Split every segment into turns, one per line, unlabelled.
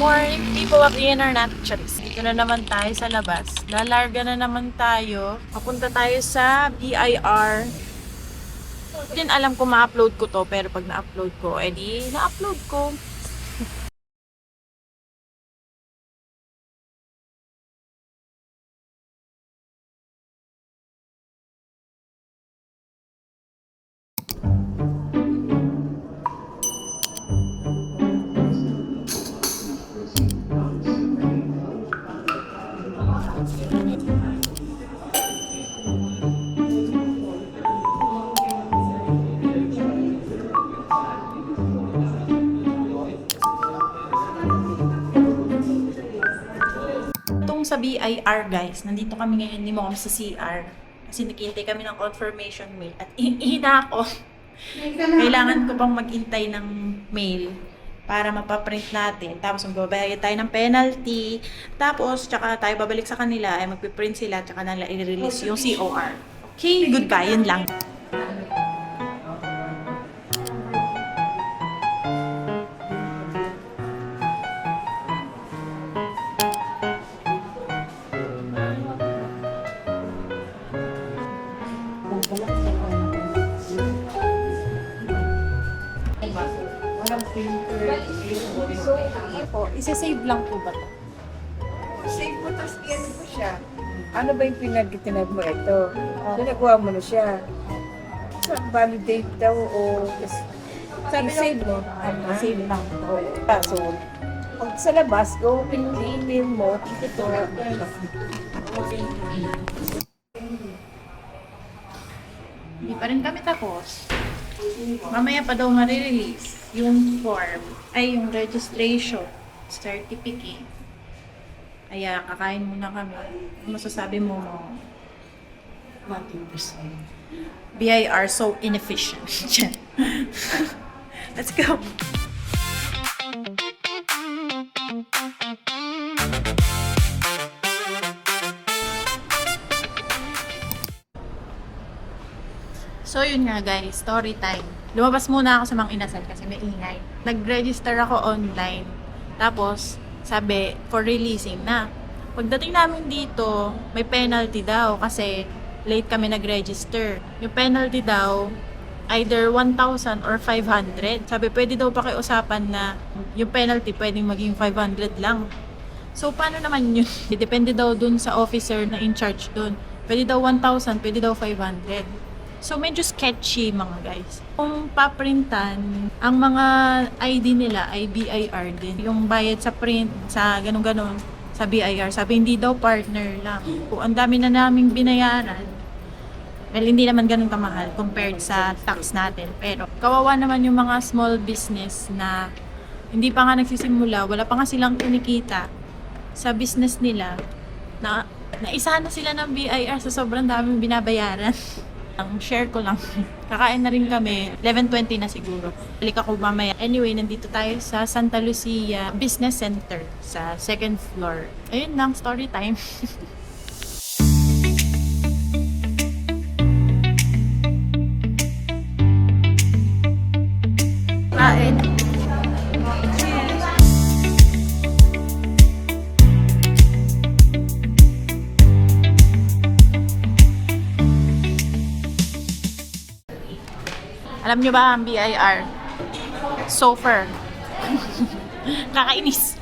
morning, people of the internet. Charis. Dito na naman tayo sa labas. Lalarga na naman tayo. Papunta tayo sa BIR. Hindi din alam kung ma-upload ko to, pero pag na-upload ko, edi na-upload ko. Sa BIR guys, nandito kami ngayon ni Mom sa CR kasi naghihintay kami ng confirmation mail at ihina ako. Kailangan ko pang maghintay ng mail para mapaprint natin, tapos magbabayad tayo ng penalty, tapos tsaka tayo babalik sa kanila ay magpiprint sila tsaka nila i-release yung COR. Okay, goodbye, yun lang. Isa-save lang po ba ito?
Save mo, tapos i-ano mo siya. Ano ba yung pinag-itinag mo ito? Nagawa mo na siya. So, validate daw o save mo.
Save lang.
So, pag sa labas, go pin-email mo, ito.
Hindi pa rin kami tapos. Mamaya pa daw ma-release yung form, ay yung registration certificate. Kaya kakain muna kami. Ano masasabi mo mo? 100%. BIR so inefficient. Let's go! So yun nga guys, story time. Lumabas muna ako sa Mang Inasal kasi may ingay. Nag-register ako online. Tapos, sabi, for releasing na. Pagdating namin dito, may penalty daw kasi late kami nag-register. Yung penalty daw, either 1,000 or 500. Sabi, pwede daw pakiusapan na yung penalty pwedeng maging 500 lang. So, paano naman yun? Depende daw dun sa officer na in charge dun. Pwede daw 1,000, pwede daw 500. So, medyo sketchy mga guys. Kung paprintan, ang mga ID nila ay BIR din. Yung bayad sa print, sa ganun-ganun, sa BIR. Sabi, hindi daw partner lang. Kung ang dami na naming binayaran, well, hindi naman ganun kamahal compared sa tax natin. Pero, kawawa naman yung mga small business na hindi pa nga nagsisimula, wala pa nga silang kinikita sa business nila, na naisa na sila ng BIR sa sobrang daming binabayaran. Ang share ko lang. Kakain na rin kami. 11:20 na siguro. Balik ako mamaya. Anyway, nandito tayo sa Santa Lucia Business Center sa second floor. Ayun lang, story time. Kain. Alam nyo ba ang BIR? Sofer. Kakainis.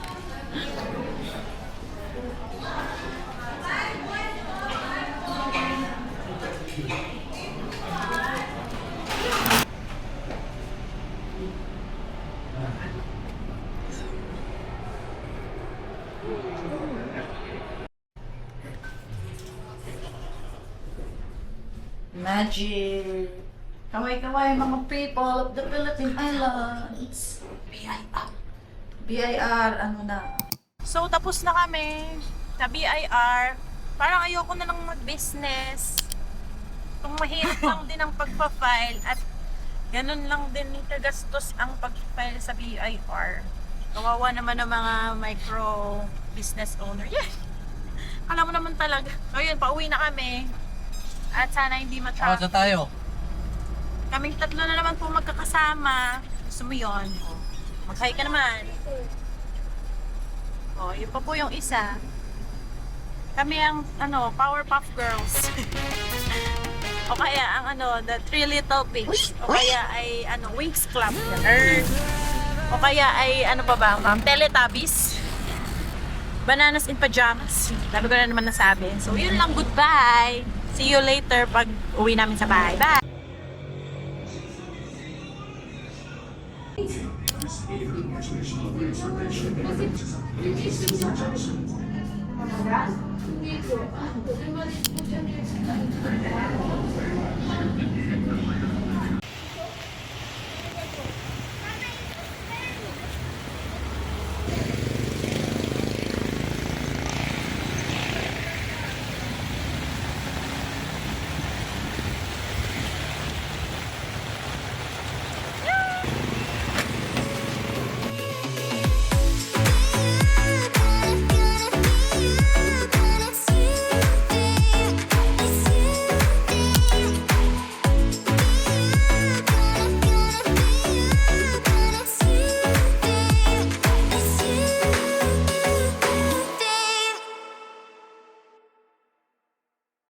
Magic. Kaway-kaway mga people of the Philippine Islands. BIR. BIR, ano na. So, tapos na kami sa BIR. Parang ayoko na lang mag-business. Kung mahirap lang din ang pagpa-file at ganun lang din kagastos ang pag-file sa BIR. Kawawa naman ng mga micro business owner. Yeah. Alam mo naman talaga. Ayun, pauwi na kami. At sana hindi
Saan tayo?
Kaming tatlo na naman po magkakasama. Gusto mo yun? Mag-hi ka naman. Oh, yun pa po yung isa. Kami ang, Powerpuff Girls. O kaya ang, the Three Little Pigs. O kaya ay, Winx Club. Ganun. O kaya ay, pa ba, ma'am? Teletubbies. Bananas in Pajamas. Sabi ko na naman nasabi. So, yun lang. Goodbye. See you later pag uwi namin sa bahay. Bye!
Dito.